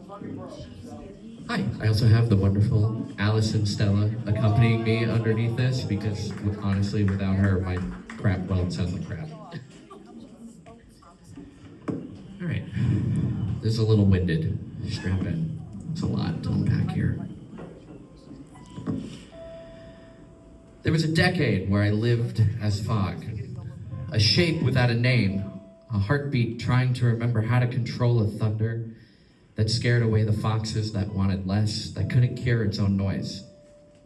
Hi, I also have the wonderful Allison Stella accompanying me underneath this because honestly, without her, my crap well sounds like crap. All right, this is a little winded. Strap in. It's a lot to unpack here. There was a decade where I lived as fog, a shape without a name, a heartbeat trying to remember how to control a thunder that scared away the foxes that wanted less, that couldn't cure its own noise.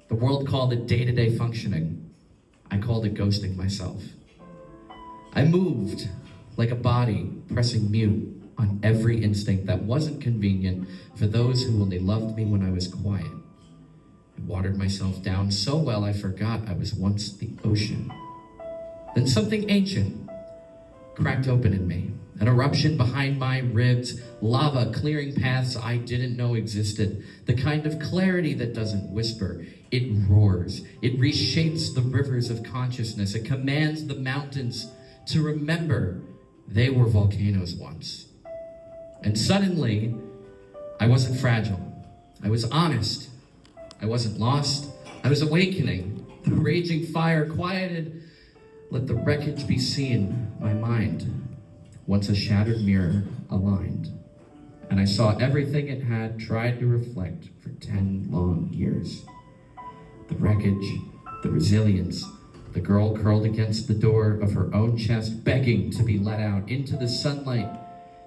The world called it day-to-day functioning. I called it ghosting myself. I moved like a body pressing mute on every instinct that wasn't convenient for those who only loved me when I was quiet. I watered myself down so well I forgot I was once the ocean. Then something ancient cracked open in me. An eruption behind my ribs, lava clearing paths I didn't know existed. The kind of clarity that doesn't whisper, it roars. It reshapes the rivers of consciousness. It commands the mountains to remember they were volcanoes once. And suddenly, I wasn't fragile. I was honest. I wasn't lost. I was awakening. The raging fire quieted. Let the wreckage be seen, my mind. Once a shattered mirror aligned, and I saw everything it had tried to reflect for 10 long years. The wreckage, the resilience, the girl curled against the door of her own chest, begging to be let out into the sunlight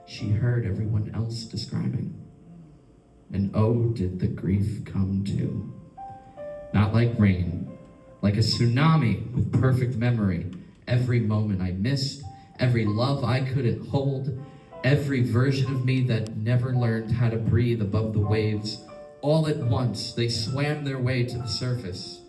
she heard everyone else describing. And oh, did the grief come too. Not like rain, like a tsunami with perfect memory. Every moment I missed, every love I couldn't hold, every version of me that never learned how to breathe above the waves, all at once they swam their way to the surface.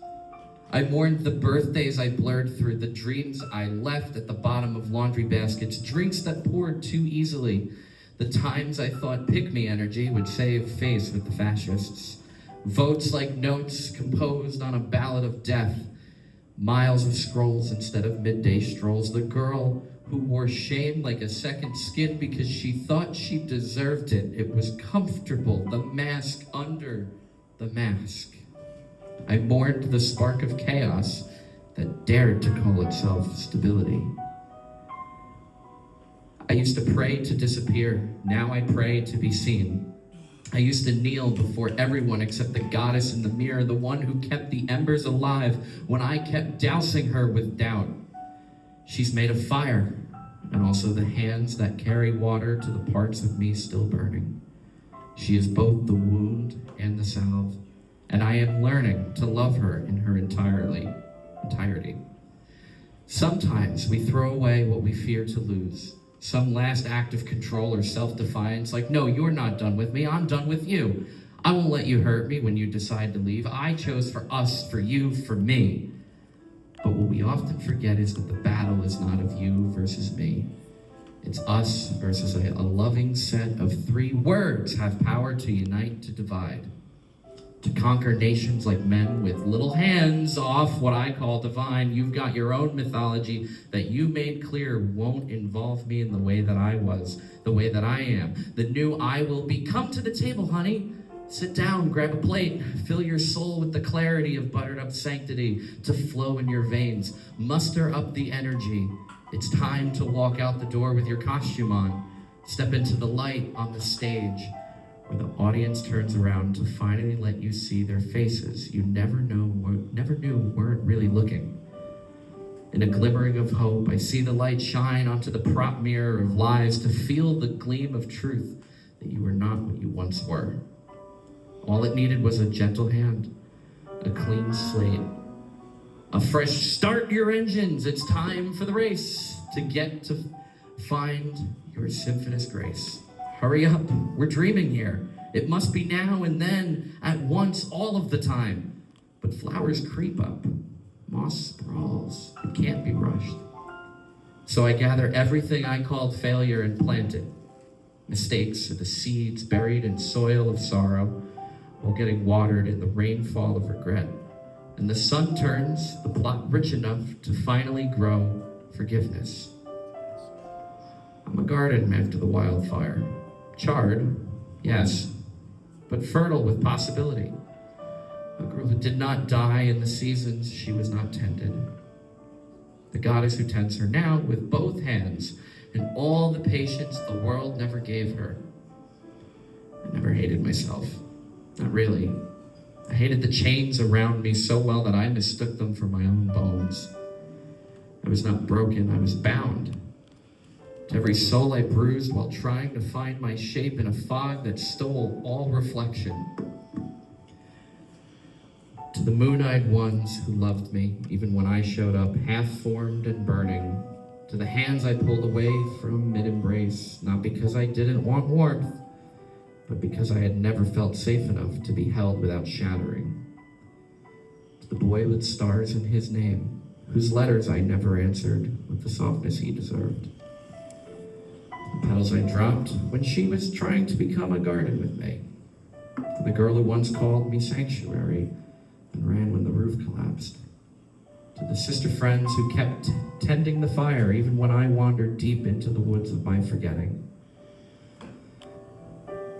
I mourned the birthdays I blurred through, the dreams I left at the bottom of laundry baskets, drinks that poured too easily, the times I thought pick-me energy would save face with the fascists, votes like notes composed on a ballad of death, miles of scrolls instead of midday strolls, the girl who wore shame like a second skin because she thought she deserved it. It was comfortable, the mask under the mask. I mourned the spark of chaos that dared to call itself stability. I used to pray to disappear. Now I pray to be seen. I used to kneel before everyone except the goddess in the mirror, the one who kept the embers alive when I kept dousing her with doubt. She's made of fire, and also the hands that carry water to the parts of me still burning. She is both the wound and the salve, and I am learning to love her in her entirety. Sometimes we throw away what we fear to lose, some last act of control or self-defiance, like, no, you're not done with me, I'm done with you. I won't let you hurt me when you decide to leave. I chose for us, for you, for me. But what we often forget is that the battle is not of you versus me. It's us versus a loving set of 3 words have power to unite, to divide. To conquer nations like men with little hands off what I call divine. You've got your own mythology that you made clear won't involve me in the way that I was, the way that I am. The new I will be. Come to the table, honey. Sit down, grab a plate, fill your soul with the clarity of buttered up sanctity to flow in your veins. Muster up the energy. It's time to walk out the door with your costume on. Step into the light on the stage where the audience turns around to finally let you see their faces you never knew weren't really looking. In a glimmering of hope, I see the light shine onto the prop mirror of lies to feel the gleam of truth that you were not what you once were. All it needed was a gentle hand, a clean slate, a fresh start your engines. It's time for the race to get to find your symphonous grace. Hurry up, we're dreaming here. It must be now and then, at once, all of the time. But flowers creep up, moss sprawls, it can't be rushed. So I gather everything I called failure and plant it. Mistakes are the seeds buried in soil of sorrow, while getting watered in the rainfall of regret. And the sun turns the plot rich enough to finally grow forgiveness. I'm a garden after the wildfire. Charred, yes, but fertile with possibility. A girl who did not die in the seasons she was not tended. The goddess who tends her now with both hands and all the patience the world never gave her. I never hated myself. Not really. I hated the chains around me so well that I mistook them for my own bones. I was not broken, I was bound. To every soul I bruised while trying to find my shape in a fog that stole all reflection. To the moon-eyed ones who loved me, even when I showed up half-formed and burning. To the hands I pulled away from mid-embrace, not because I didn't want warmth, but because I had never felt safe enough to be held without shattering. To the boy with stars in his name, whose letters I never answered with the softness he deserved. The petals I dropped when she was trying to become a garden with me. To the girl who once called me sanctuary and ran when the roof collapsed. To the sister friends who kept tending the fire even when I wandered deep into the woods of my forgetting.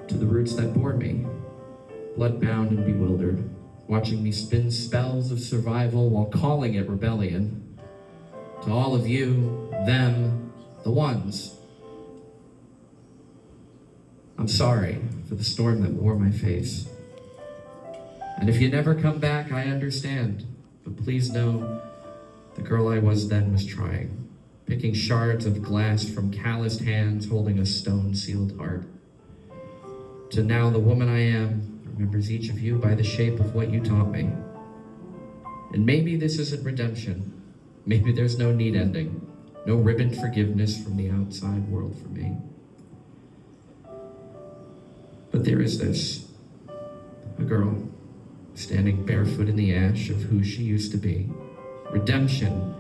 To the roots that bore me, blood-bound and bewildered, watching me spin spells of survival while calling it rebellion. To all of you, them, the ones, I'm sorry for the storm that wore my face. And if you never come back, I understand. But please know, the girl I was then was trying, picking shards of glass from calloused hands holding a stone-sealed heart. To now, the woman I am remembers each of you by the shape of what you taught me. And maybe this isn't redemption. Maybe there's no need ending, no ribboned forgiveness from the outside world for me. But there is this, a girl standing barefoot in the ash of who she used to be, redemption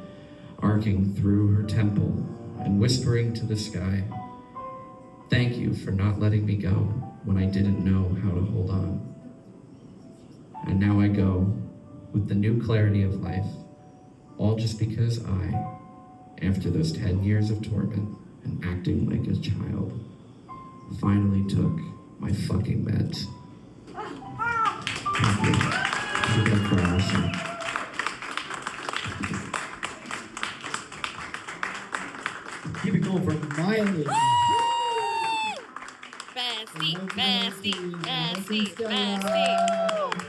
arcing through her temple and whispering to the sky, thank you for not letting me go when I didn't know how to hold on. And now I go with the new clarity of life, all just because I, after those 10 years of torment and acting like a child, finally took my fucking meds. Thank you. Thank you for listening. Keep it going for Miley. Bestie, bestie, bestie, bestie.